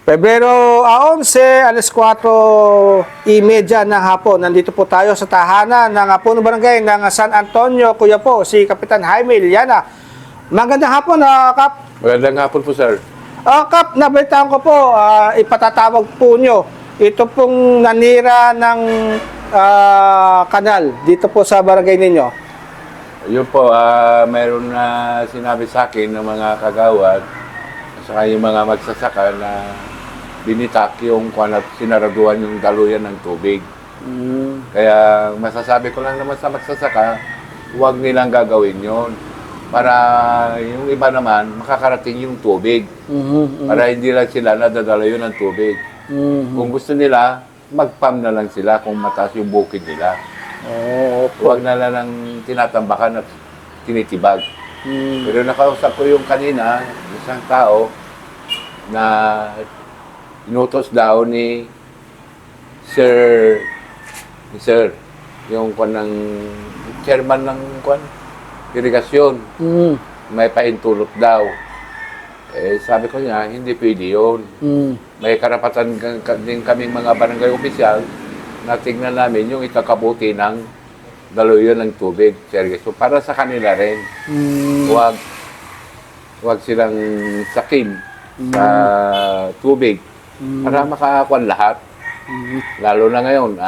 Pebrero 11, alas 4:30 ng hapon. Nandito po tayo sa tahanan ng Puno Barangay ng San Antonio. Kuya po, si Kapitan Jaime Iliana. Magandang hapon, Kap. Magandang hapon po, sir. Kap, nabalitaan ko po, ipatatawag po nyo. Ito pong nanira ng kanal dito po sa barangay ninyo. Yun po, mayroon na sinabi sa akin ng mga kagawad at saka yung mga magsasaka na binitak yung sinaraduhan yung daluyan ng tubig. Kaya masasabi ko lang naman sa magsasaka, huwag nilang gagawin yon para yung iba naman makakarating yung tubig. Para hindi lang sila nadadala yun ng tubig. Kung gusto nila, mag-pump na lang sila kung mataas yung bukid nila. Huwag na lang tinatambakan at tinitibag. Pero nakausap ko yung kanina, isang tao na inutos daw ni Sir, yung chairman ng irigasyon, may paintulot daw. Sabi ko niya, hindi pwede yun. May karapatan din kaming mga barangay opisyal na tignan namin yung ikakabuti ng daluyan ng tubig. So, para sa kanila rin, huwag silang sakin sa tubig para makakuan lahat. Lalo na ngayon,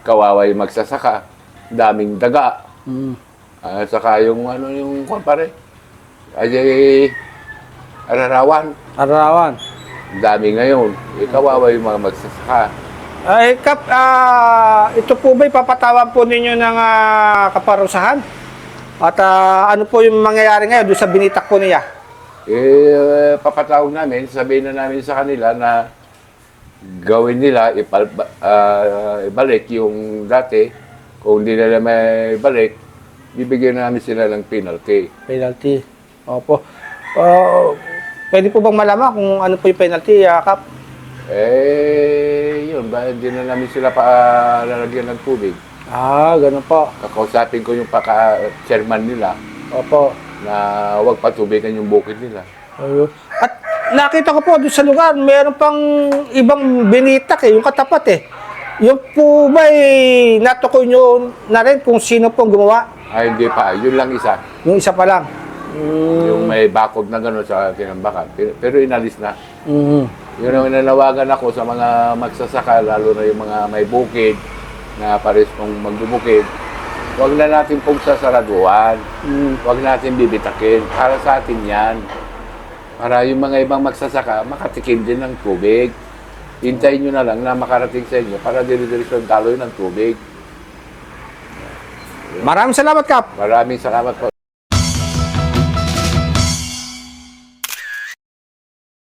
kawawa yung magsasaka, daming daga. Saka yung kung pare, ararawan. Dami ngayon. Kawawa yung mga magsasaka. Kap, ito po ba ipapatawan po ninyo ng kaparusahan? At ano po yung mangyayari ngayon doon sa binitak po niya? Papatawag namin, sabihin na namin sa kanila na gawin nila, ibalik yung dati. Kung hindi nila may balik, bibigyan namin sila ng penalty. Penalty. Opo. Pwede po bang malaman kung ano po yung penalty, Kap? Yun, hindi na namin sila lalagyan ng tubig. Ganun po. Kakausapin ko yung chairman nila. Opo. Na huwag patubigan yung bukid nila. At nakita ko po doon sa lugar, mayroon pang ibang binitak yung katapat Yung po ba natukoy nyo na rin kung sino pong gumawa? Hindi pa. Yun lang isa. Yung isa pa lang? Yung may bakod na gano'n sa tinambakan. Pero inalis na. Yun ang nanawagan ako sa mga magsasaka, lalo na yung mga may bukid na pares kong magbubukid. Huwag na natin pong sasaraduhan. Huwag natin bibitakin. Para sa atin yan. Para yung mga ibang magsasaka, makatikim din ng tubig. Hintayin nyo na lang na makarating sa inyo para diri-diretso ang daloy ng tubig. Maraming salamat, Kap. Maraming salamat po.